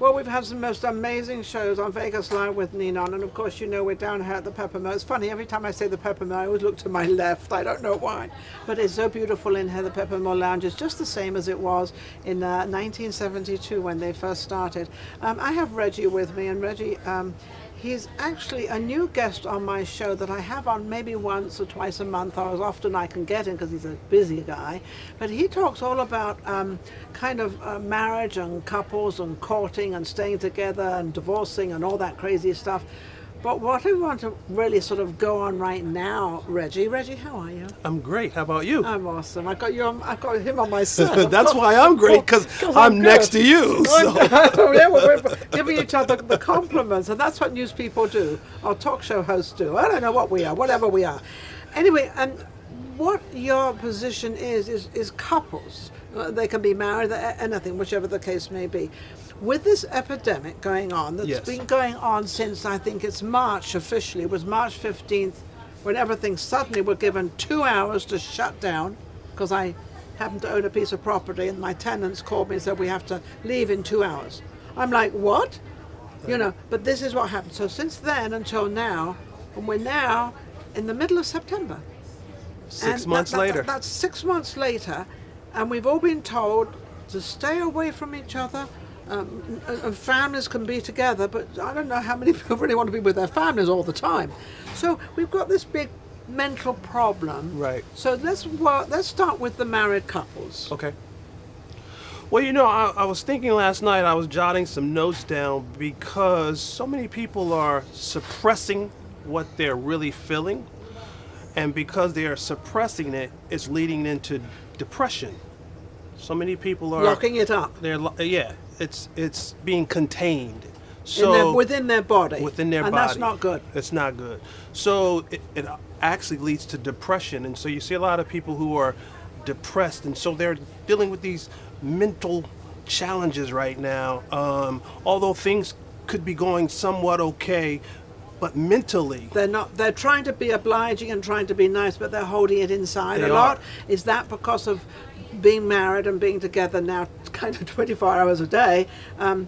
Well, we've had some most amazing shows on Vegas Live with Ninon, and of course, you know, we're down here at the Peppermill. It's funny, every time I say the Peppermill, I always look to my left. I don't know why, but it's so beautiful in here. The Peppermill Lounge is just the same as it was in 1972 when they first started. I have Regi with me, and Regi, he's actually a new guest on my show that I have on maybe once or twice a month, or as often I can get him because he's a busy guy. But he talks all about marriage and couples and courting and staying together and divorcing and all that crazy stuff. But what I want to really sort of go on right now, Regi, how are you? I'm great. How about you? I'm awesome. I got him on my set. That's why I'm great, because I'm next to you. So. Yeah, we're giving each other the compliments, and that's what news people do. Our talk show hosts do. I don't know what we are, whatever we are. Anyway, and what your position is couples. They can be married, anything, whichever the case may be. With this epidemic going on, that's been going on since, I think it's March officially, it was March 15th, when everything suddenly were given 2 hours to shut down, because I happen to own a piece of property and my tenants called me and said we have to leave in 2 hours. I'm like, what? You know, but this is what happened. So since then until now, and we're now in the middle of September. 6 months later. That's 6 months later, and we've all been told to stay away from each other. And families can be together, but I don't know how many people really want to be with their families all the time. So we've got this big mental problem. Right. So let's start with the married couples. Okay. Well, you know, I was thinking last night, I was jotting some notes down because so many people are suppressing what they're really feeling. And because they are suppressing it, it's leading into depression. So many people are locking it up. It's being contained. So within their body. Within their body. And that's not good. It's not good. So it actually leads to depression. And so you see a lot of people who are depressed, and so they're dealing with these mental challenges right now. Although things could be going somewhat okay, but mentally they're trying to be obliging and trying to be nice, but they're holding it inside a lot. Is that because of being married and being together now kind of 24 hours a day? I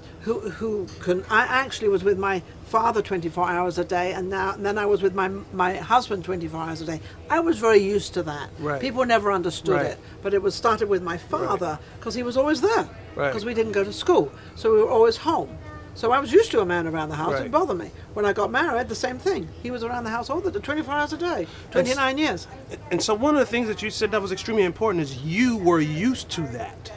actually was with my father 24 hours a day, and then I was with my husband 24 hours a day. I was very used to that. Right. People never understood it, but it was started with my father because he was always there, because we didn't go to school, so we were always home. So I was used to a man around the house. It didn't bother me. When I got married, the same thing. He was around the house all the 24 hours a day, 29 years. And so one of the things that you said that was extremely important is you were used to that.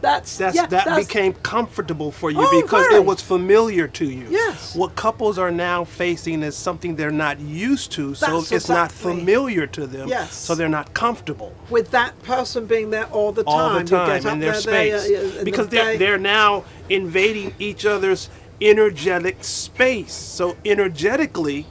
That became comfortable for you because it was familiar to you. Yes. What couples are now facing is something they're not used to, so it's not familiar to them. Yes. So they're not comfortable with that person being there all the time. All the time in their space, because they're now invading each other's energetic space. So energetically,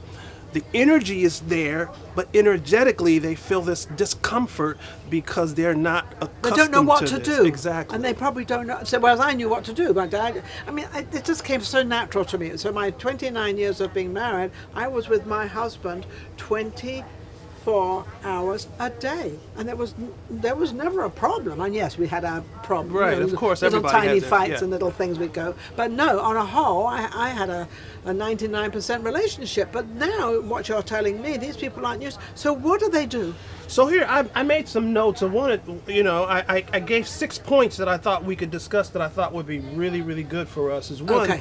the energy is there, but energetically they feel this discomfort because they're not accustomed to this. They don't know what to do. Exactly. And they probably don't know. So, whereas I knew what to do. My dad, it just came so natural to me. So my 29 years of being married, I was with my husband 24 hours a day, and there was never a problem. And yes, we had our problems. Right, of course, little everybody tiny has fights and little things we go. But no, on a whole, I had a 99% relationship. But now, what you're telling me, these people aren't used. So what do they do? So here, I made some notes. I gave 6 points that I thought we could discuss that I thought would be really, really good for us. Is one,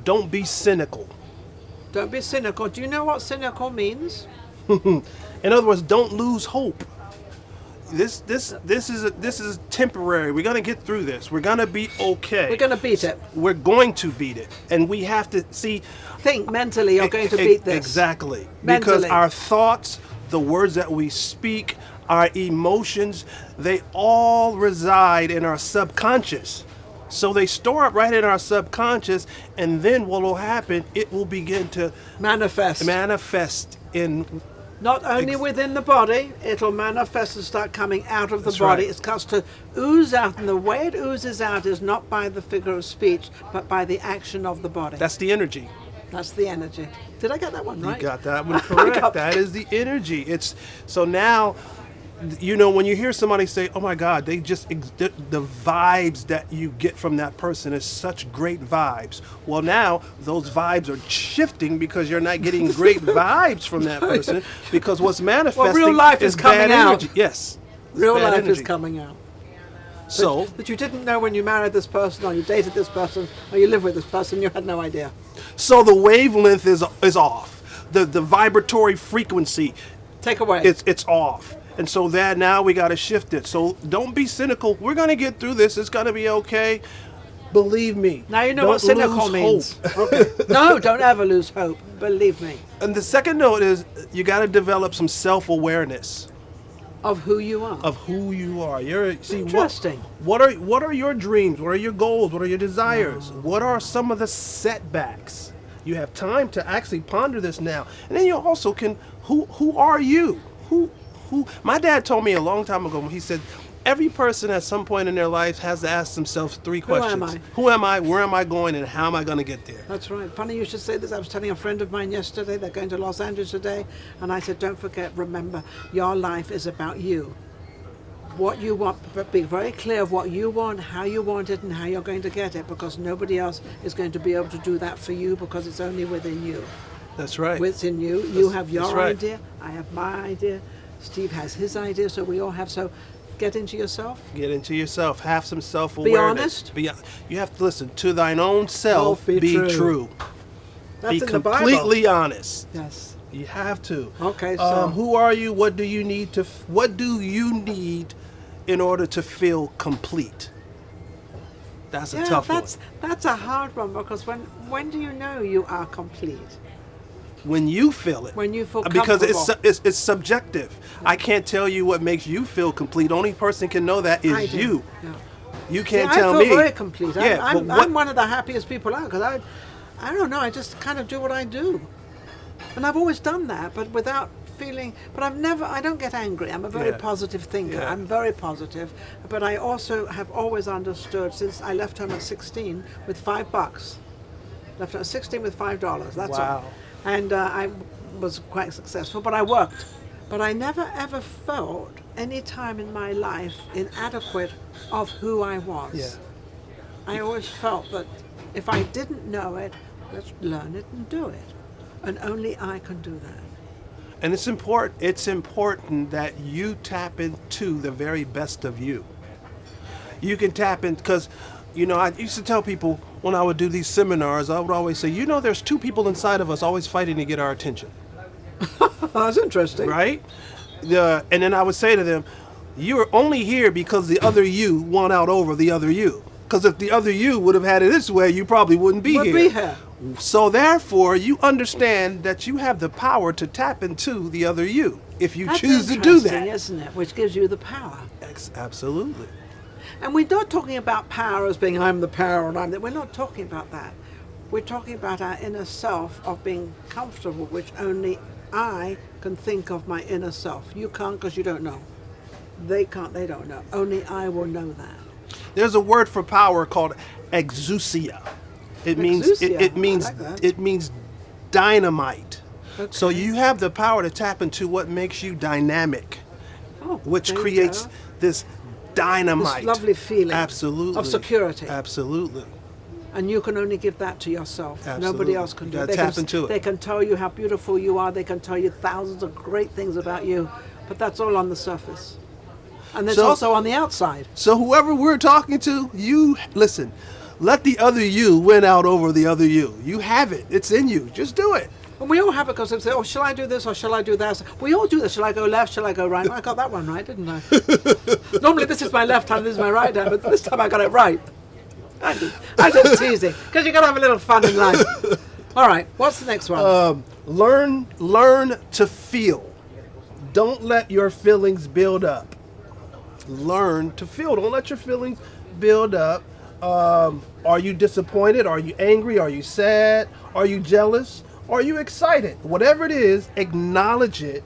don't be cynical. Don't be cynical. Do you know what cynical means? In other words, don't lose hope. This is temporary. We're gonna get through this. We're gonna be okay. We're gonna beat it. We're going to beat it, and we have to think mentally. You're going to beat this. Exactly, mentally. Because our thoughts, the words that we speak, our emotions, they all reside in our subconscious. So they store up right in our subconscious, and then what will happen? It will begin to manifest in. Not only within the body, it'll manifest and start coming out of the body. It starts to ooze out, and the way it oozes out is not by the figure of speech, but by the action of the body. That's the energy. That's the energy. Did I get that one right? You got that one correct. That is the energy. So now you know, when you hear somebody say, "Oh my God," they just the vibes that you get from that person is such great vibes. Well, now those vibes are shifting because you're not getting great vibes from that person because what's manifesting real life is coming bad out. energy. Yes, Real bad life is energy. coming out. So That you didn't know when you married this person, or you dated this person, or you live with this person, you had no idea. so the wavelength is off. The vibratory frequency, Take away. it's off. And so that now we got to shift it. So don't be cynical. We're going to get through this. It's going to be okay. Believe me. Now you know Don't what cynical lose means. hope. Okay. No, don't ever lose hope. Believe me. And the second note is you got to develop some self-awareness Of who you are. of who you are. Interesting. What are your dreams? What are your goals? What are your desires? What are some of the setbacks? You have time to actually ponder this now. And then you also can who are you? Who my dad told me a long time ago, he said every person at some point in their life has to ask themselves three questions. am I? Who am I? Where am I going? And how am I going to get there? That's right. Funny you should say this. I was telling a friend of mine yesterday, they're going to Los Angeles today, and I said, don't forget, remember, your life is about you. What you want, but be very clear of what you want, how you want it, and how you're going to get it, because nobody else is going to be able to do that for you because it's only within you. That's right. Within you. You have your that's right. idea, I have my idea, Steve has his idea, so we all have. So get into yourself. Get into yourself. Have some self-awareness. Be honest. You have to listen to thine own self. Be Be true. true. That's Be in the Bible. completely honest. Yes. You have to. Okay, so who are you? What do you need to? What do you need in order to feel complete? That's a tough one. That's a hard one, because when do you know you are complete? When you feel it. When you feel because comfortable. it's subjective. I can't tell you what makes you feel complete. Only person can know that is I do. you. Yeah. You can't See, tell I me. feel very complete. Yeah, I'm but what- one of the happiest people out, because I don't know, I just kind of do what I do. And I've always done that, but without feeling, but I don't get angry. I'm a very Yeah. positive thinker. Yeah. I'm very positive. But I also have always understood, since I left home at 16 with $5. Left home at 16 with $5, that's Wow. all. And I was quite successful, but I worked. But I never ever felt any time in my life inadequate of who I was. Yeah. I always felt that if I didn't know it, let's learn it and do it. And only I can do that. And it's important that you tap into the very best of you. You can tap in, because, you know, I used to tell people when I would do these seminars, I would always say, you know, there's two people inside of us always fighting to get our attention, That's interesting. right? And then I would say to them, you're only here because the other you won out over the other you. Because if the other you would have had it this way, you probably wouldn't be here. So therefore, you understand that you have the power to tap into the other you if you That's choose to do interesting, that. isn't it? Which gives you the power. Absolutely. And we're not talking about power as being I'm the power and I'm the... We're not talking about that. We're talking about our inner self of being comfortable, which only I can think of my inner self. You can't, because you don't know. They can't, they don't know. Only I will know that. There's a word for power called exousia. It means Exousia, it means I like that. it means dynamite. Okay. So you have the power to tap into what makes you dynamic, Oh, which there you creates go. this dynamite. This lovely feeling Absolutely. of security. Absolutely. And you can only give that to yourself. Absolutely. Nobody else can You do it. gotta tap into it. They can tell you how beautiful you are. They can tell you thousands of great things about you. But that's all on the surface. And it's So- also on the outside. So whoever we're talking to, you listen. Let the other you win out over the other you. You have it. It's in you. Just do it. And we all have it, because they say, oh, shall I do this or shall I do that? We all do this. Shall I go left? Shall I go right? I got that one right, didn't I? Normally this is my left hand, this is my right hand, but this time I got it right. I'm just teasing, because you got to have a little fun in life. All right, what's the next one? Learn to feel. Don't let your feelings build up. Learn to feel. Don't let your feelings build up. Are you disappointed? Are you angry? Are you sad? Are you jealous? Are you excited? Whatever it is, acknowledge it.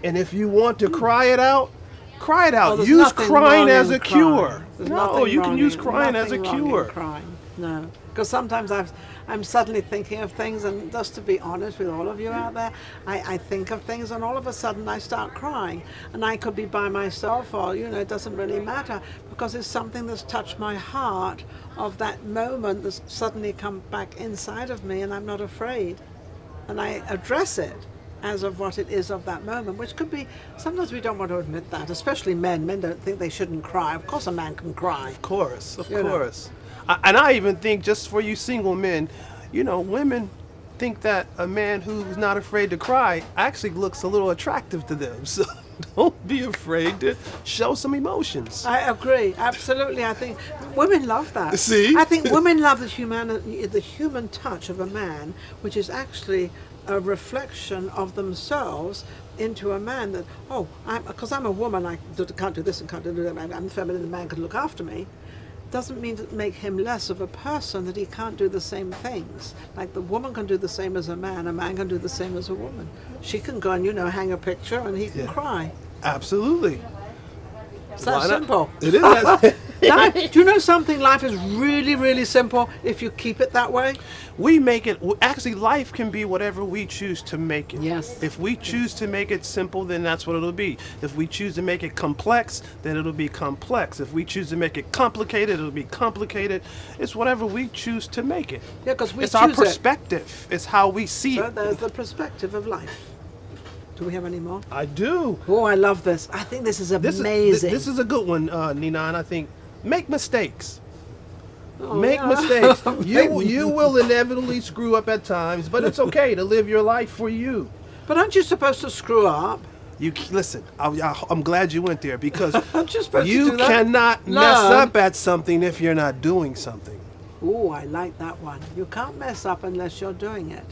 And if you want to cry it out, cry it out. Well, there's use nothing crying wrong as in a crying. cure. There's No, nothing you can wrong use in- crying as a nothing wrong in cure. crying. No, because sometimes I'm suddenly thinking of things, and just to be honest with all of you out there, I think of things, and all of a sudden I start crying, and I could be by myself, or it doesn't really matter, because it's something that's touched my heart of that moment that's suddenly come back inside of me, and I'm not afraid, and I address it as of what it is of that moment, which could be, sometimes we don't want to admit that, especially men. Men don't think they shouldn't cry. Of course a man can cry. Of course, of You know. course. And I even think, just for you single men, women think that a man who's not afraid to cry actually looks a little attractive to them. So don't be afraid to show some emotions. I agree, absolutely. I think women love that. See? I think women love the human touch of a man, which is actually a reflection of themselves into a man. That because I'm a woman, I can't do this and can't do that. I'm feminine. The man can look after me. Doesn't mean to make him less of a person, that he can't do the same things. Like the woman can do the same as a man can do the same as a woman. She can go and hang a picture, and he can cry. Absolutely. It's that simple. It is that Do you know something? Life is really, really simple if you keep it that way. We make it, actually life can be whatever we choose to make it. Yes. If we choose to make it simple, then that's what it'll be. If we choose to make it complex, then it'll be complex. If we choose to make it complicated, it'll be complicated. It's whatever we choose to make it. Yeah, because we It's choose our it. perspective. It's how we see So it. there's the perspective of life. Do we have any more? I do. Oh, I love this. I think this is This amazing. is a good one, Ninon. I think make mistakes. Oh, Make yeah. mistakes. You will inevitably screw up at times, but it's okay to live your life for you. But aren't you supposed to screw up? Listen. I'm glad you went there, because Aren't you supposed to you do that? cannot mess Learn. up at something if you're not doing something. Oh, I like that one. You can't mess up unless you're doing it.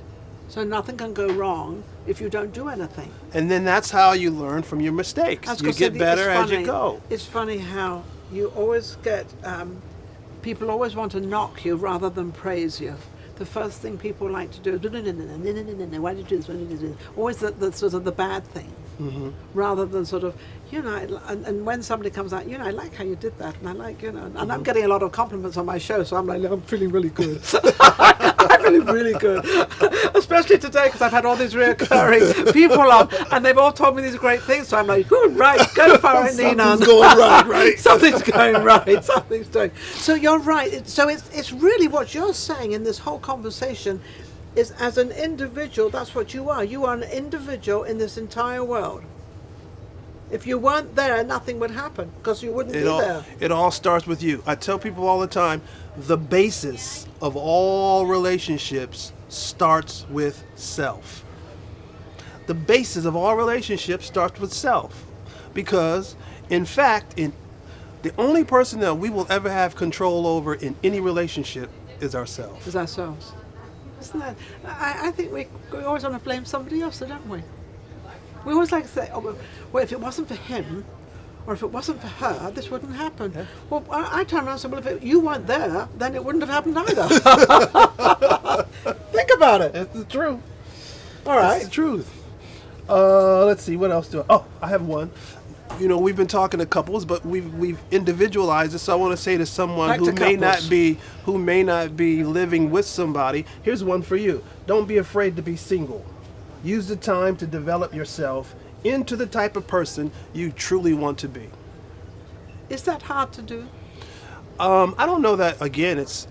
So nothing can go wrong if you don't do anything. And then that's how you learn from your mistakes. I was You gonna say, get better it's as you funny- go. It's funny how you always get, people always want to knock you rather than praise you. The first thing people like to do is, no, why did you do this, why did you do this? Always the sort of the bad thing, rather than sort of, and when somebody comes out, I like how you did that, and I like, and I'm getting a lot of compliments on my show, so I'm like, I'm feeling really good. I'm feeling really good. Especially today, because I've had all these reoccurring people on, and they've all told me these great things, so I'm like, good, right, go for it, Ninon. Something's going right, right? Something's going right. Something's doing. So you're right. So it's really what you're saying in this whole conversation is, as an individual, that's what you are. You are an individual in this entire world. If you weren't there, nothing would happen, because you wouldn't be there. It all starts with you. I tell people all the time, the basis of all relationships starts with self. The basis of all relationships starts with self. Because, in fact, the only person that we will ever have control over in any relationship is ourselves. As ourselves. Isn't that? I think we always want to blame somebody else, don't we? We always like to say, well, if it wasn't for him, or if it wasn't for her, this wouldn't happen. Yeah. Well, I turn around and say, well, if you weren't there, then it wouldn't have happened either. Think about it. It's the truth. All right. It's the truth. Let's see, what else I have one. We've been talking to couples, but we've individualized it. So I want to say to someone Back who to may couples. not be living with somebody. Here's one for you. Don't be afraid to be single. Use the time to develop yourself into the type of person you truly want to be. Is that hard to do? I don't know that. Again, it's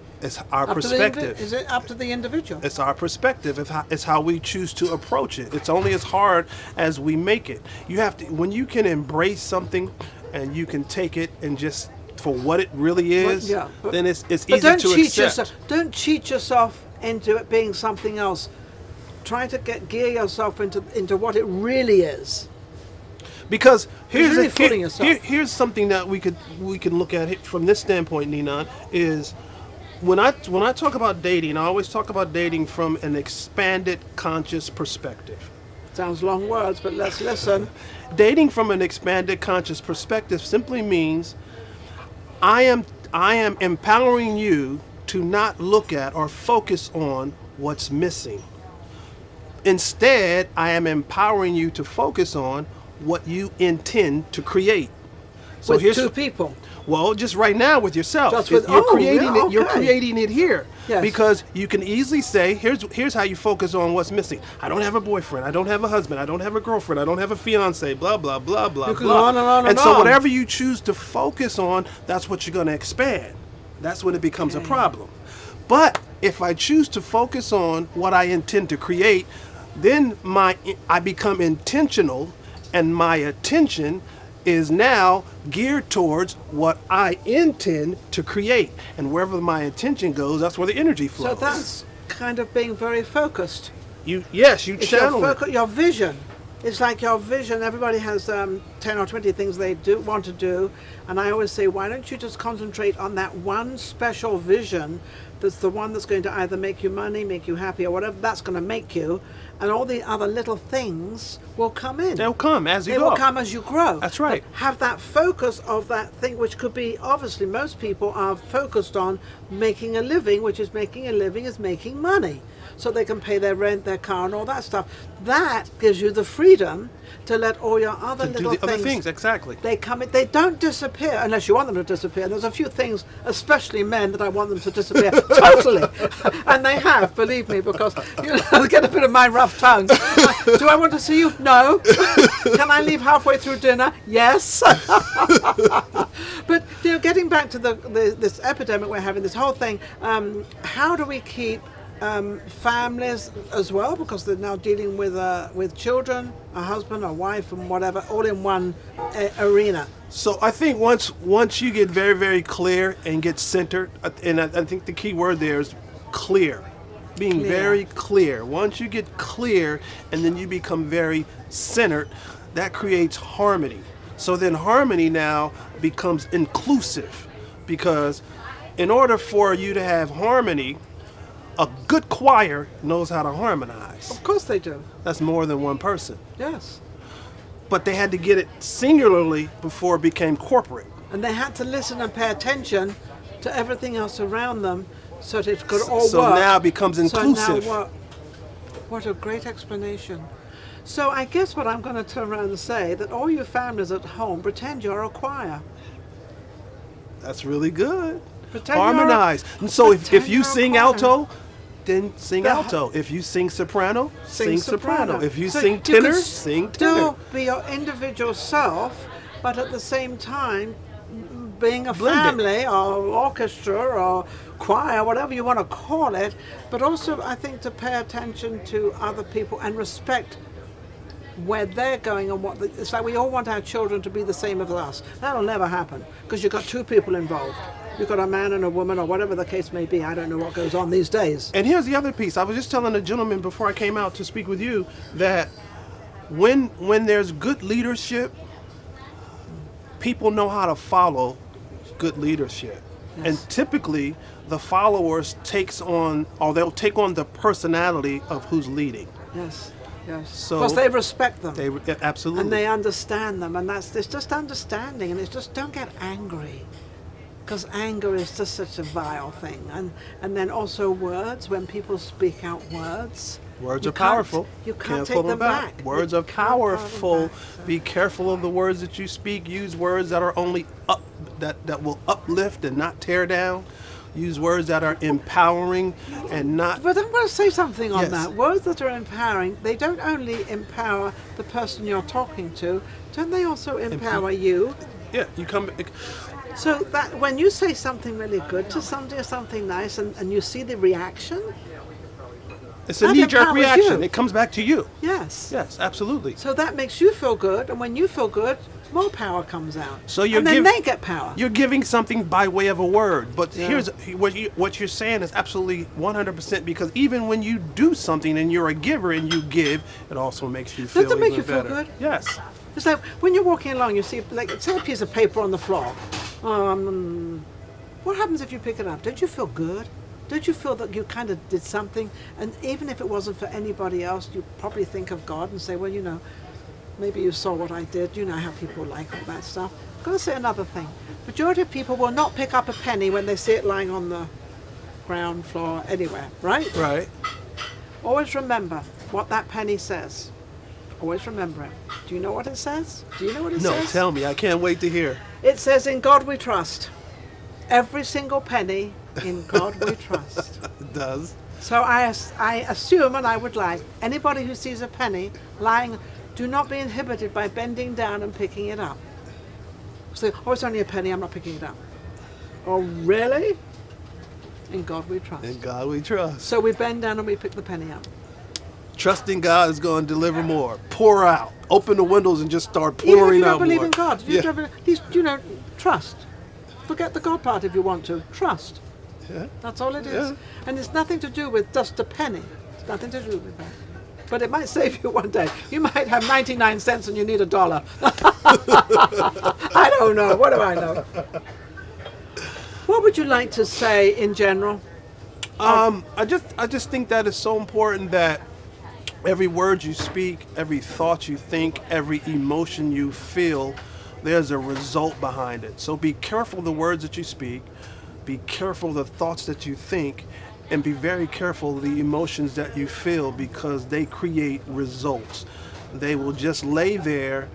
our perspective. Is it up to the individual? It's our perspective. It's how we choose to approach it. It's only as hard as we make it. You have to, when you can embrace something and you can take it and just for what it really is, then it's easy to accept. Don't cheat yourself into it being something else. Try to gear yourself into what it really is. Because here's something that we can look at it from this standpoint, Ninon, is when I talk about dating, I always talk about dating from an expanded conscious perspective. Sounds long words, but let's listen. Dating from an expanded conscious perspective simply means I am empowering you to not look at or focus on what's missing. Instead, I am empowering you to focus on what you intend to create. So with here's two people. Well, just right now with yourself, Just with- you're oh, creating yeah, it. You're okay. creating it here Yes. because you can easily say, "Here's how you focus on what's missing. I don't have a boyfriend. I don't have a husband. I don't have a girlfriend. I don't have a fiance. Blah blah blah blah You can blah." go on and on and so on. whatever you choose to focus on, that's what you're going to expand. That's when it becomes a problem. But if I choose to focus on what I intend to create, then I become intentional, and my attention is now geared towards what I intend to create. And wherever my intention goes, that's where the energy flows. So that's kind of being very focused. You It's channel your vision. It's like your vision. Everybody has 10 or 20 things they want to do. And I always say, why don't you just concentrate on that one special vision that's the one that's going to either make you money, make you happy, or whatever that's going to make you. And all the other little things will come in. They'll come as you They go. will come as you grow. That's right. But have that focus of that thing, which could be, obviously, most people are focused on making a living, which is making a living is making money. So they can pay their rent, their car, and all that stuff. That gives you the freedom to let all your other to do little the other things, exactly. they come in, they don't disappear unless you want them to disappear. There's a few things, especially men, that I want them to disappear totally. And they have, believe me, because I get a bit of my rough tongue. Do I want to see you? No. Can I leave halfway through dinner? Yes. But getting back to this epidemic we're having, this whole thing, how do we keep families as well, because they're now dealing with children, a husband, a wife, and whatever, all in one arena. So I think once you get very, very clear and get centered, and I think the key word there is clear. Being very clear. Once you get clear and then you become very centered, that creates harmony. So then harmony now becomes inclusive, because in order for you to have harmony, a good choir knows how to harmonize. Of course they do. That's more than one person. Yes. But they had to get it singularly before it became corporate. And they had to listen and pay attention to everything else around them so that it could all So work. now it becomes inclusive. So now what a great explanation. So I guess what I'm going to turn around and say, that all you families at home, pretend you're a choir. That's really good. Pretend Harmonize. And so if pretend you you're a sing choir. alto, then sing The- alto. If you sing soprano, sing soprano. If you So sing you tenor, can sing tenor. still be your individual self, but at the same time being a Blend it. family or orchestra or choir, whatever you want to call it, but also I think to pay attention to other people and respect where they're going and it's like we all want our children to be the same as us. That'll never happen because you've got two people involved. You've got a man and a woman or whatever the case may be. I don't know what goes on these days. And here's the other piece. I was just telling a gentleman before I came out to speak with you that when there's good leadership, people know how to follow good leadership. Yes. And typically the followers they'll take on the personality of who's leading. Yes, yes. So- because they respect them. Absolutely. And they understand them, and it's just understanding, and it's just don't get angry, because anger is just such a vile thing. And then also words, when people speak out words. Words you are can't- powerful. You can't pull take them back. Words You are can't pull them powerful. back, so- Be careful of the words that you speak. Use words that are only that will uplift and not tear down. Use words that are empowering and not. But I'm going to say something on Yes. that. Words that are empowering, they don't only empower the person you're talking to, don't they also empower you? Yeah, you come. So that when you say something really good to somebody or something nice and you see the reaction, It's a that knee-jerk empowers reaction. you. It comes back to you. yes. Yes, absolutely. So that makes you feel good, and when you feel good, more power comes out. So you're and then giv- they get power. You're giving something by way of a word, but Yeah. here's what you're saying is absolutely 100%, because even when you do something and you're a giver and you give, it also makes you feel Doesn't it make even you feel better. good? Yes. It's like when you're walking along, you see, like, say a piece of paper on the floor. What happens if you pick it up? Don't you feel good? Don't you feel that you kind of did something? And even if it wasn't for anybody else, you probably think of God and say, well, maybe you saw what I did. You know how people like all that stuff. I'm going to say another thing. Majority of people will not pick up a penny when they see it lying on the ground floor anywhere, right? Right. Always remember what that penny says. Always remember it. Do you know what it says? Do you know what it No, says? tell me. I can't wait to hear. It says, "In God we trust." Every single penny, in God we trust. It does. So I assume, and I would like, anybody who sees a penny lying, do not be inhibited by bending down and picking it up. So, oh, it's only a penny, I'm not picking it up. Oh, really? In God we trust. In God we trust. So we bend down and we pick the penny up. Trusting God is going to deliver more. Pour out. Open the windows and just start pouring Even if you don't out believe more. in God, trust. Forget the God part if you want to. Trust. Yeah. That's all it is. Yeah. And it's nothing to do with just a penny. It's nothing to do with that. But it might save you one day. You might have 99 cents and you need $1. I don't know. What do I know? What would you like to say in general? I just think that it's so important that every word you speak, every thought you think, every emotion you feel, there's a result behind it. So be careful of the words that you speak, be careful of the thoughts that you think, and be very careful of the emotions that you feel, because they create results. They will just lay there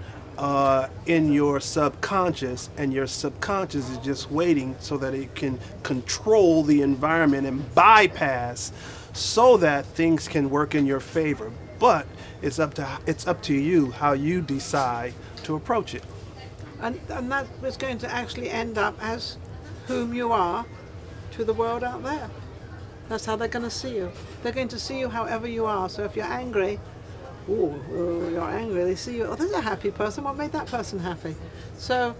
in your subconscious, and your subconscious is just waiting so that it can control the environment and bypass so that things can work in your favor. But it's up to you how you decide to approach it. And that is going to actually end up as whom you are to the world out there. That's how they're going to see you. They're going to see you however you are. So if you're angry, you're angry, they see you, oh, there's a happy person, what made that person happy? So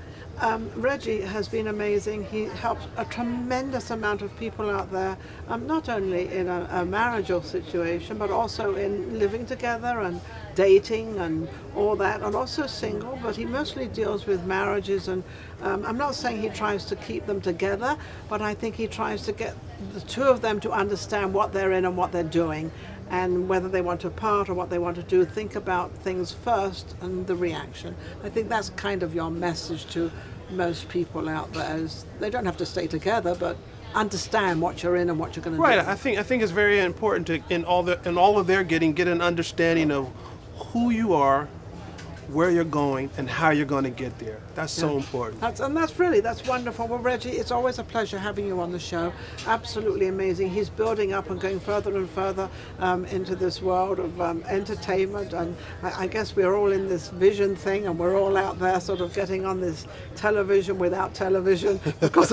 Regi has been amazing. He helps a tremendous amount of people out there, not only in a marriageable situation, but also in living together and dating and all that, and also single, but he mostly deals with marriages. And I'm not saying he tries to keep them together, but I think he tries to get the two of them to understand what they're in and what they're doing, and whether they want to part or what they want to do. Think about things first and the reaction. I think that's kind of your message to most people out there, is they don't have to stay together, but understand what you're in and what you're going to do. Right. I think it's very important to in all of their get an understanding of who you are, where you're going, and how you're going to get there. That's so important. That's wonderful. Well, Regi, it's always a pleasure having you on the show. Absolutely amazing. He's building up and going further and further into this world of entertainment, and I guess we're all in this vision thing, and we're all out there sort of getting on this television without television, because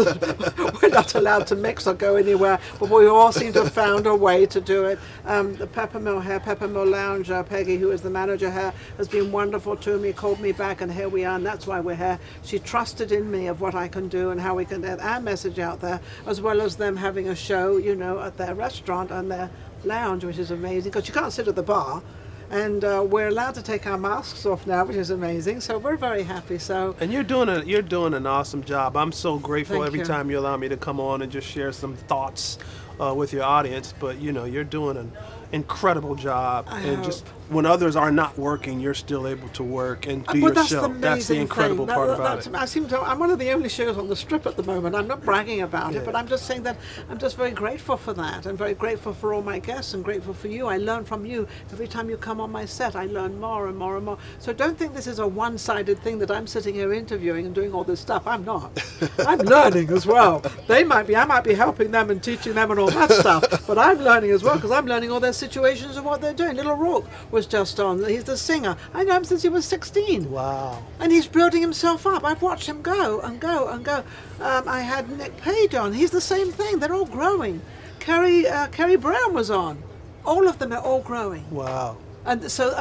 we're not allowed to mix or go anywhere, but we all seem to have found a way to do it. The Peppermill Lounge, Peggy, who is the manager here, has been wonderful to me, called me back, and here we are, and that's why we're here. She trusted in me of what I can do and how we can get our message out there, as well as them having a show, at their restaurant and their lounge, which is amazing, because you can't sit at the bar, and we're allowed to take our masks off now, which is amazing. So we're very happy. So, and you're doing an awesome job. I'm so grateful Thank every you. time you allow me to come on and just share some thoughts with your audience. But you're doing an incredible job, and just when others are not working, you're still able to work and do your show. That's the incredible part about it. I'm one of the only shows on the strip at the moment. I'm not bragging about it, but I'm just saying that I'm just very grateful for that, and very grateful for all my guests, and grateful for you. I learn from you every time you come on my set. I learn more and more and more. So don't think this is a one-sided thing that I'm sitting here interviewing and doing all this stuff. I'm not. I'm learning as well. I might be helping them and teaching them and all that stuff, but I'm learning as well, because I'm learning all their situations and what they're doing. Little Rourke was just on. He's the singer. I know him since he was 16. Wow. And he's building himself up. I've watched him go and go and go. I had Nick Page on. He's the same thing. They're all growing. Kerry Brown was on. All of them are all growing. Wow. And so,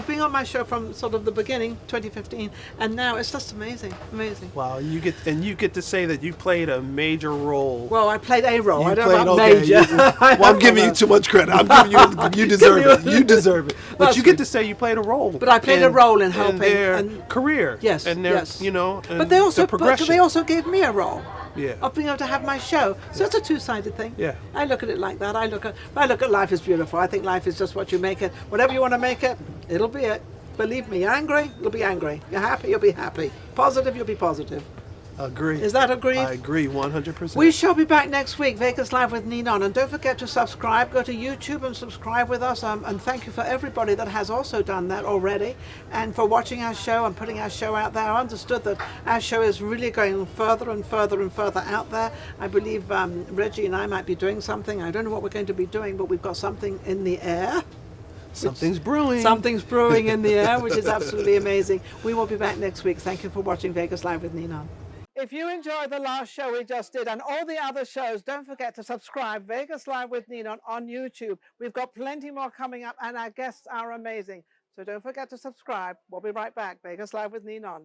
being on my show from sort of the beginning, 2015, and now it's just amazing. Wow, you get to say that you played a major role. Well, I played a role. I don't played, know about okay, major. I'm giving you too much credit. I'm giving you deserve it. You deserve it. But That's you get to say you played a role. But I played a role in helping their career. Yes, and their, yes. and but they also progression. they also gave me a role. Yeah. Of being able to have my show. So it's a two-sided thing. Yeah. I look at it like that. I look at life as beautiful. I think life is just what you make it. Whatever you want to make it, it'll be it. Believe me, you're angry, you'll be angry. You're happy, you'll be happy. Positive, you'll be positive. Agree. Is that agreed? I agree 100%. We shall be back next week, Vegas Live with Ninon. And don't forget to subscribe. Go to YouTube and subscribe with us. And thank you for everybody that has also done that already. And for watching our show and putting our show out there. I understood that our show is really going further and further and further out there. I believe Regi and I might be doing something. I don't know what we're going to be doing, but we've got something in the air. Something's brewing. Something's brewing in the air, which is absolutely amazing. We will be back next week. Thank you for watching Vegas Live with Ninon. If you enjoyed the last show we just did and all the other shows, don't forget to subscribe Vegas Live with Ninon on YouTube. We've got plenty more coming up and our guests are amazing. So don't forget to subscribe. We'll be right back. Vegas Live with Ninon.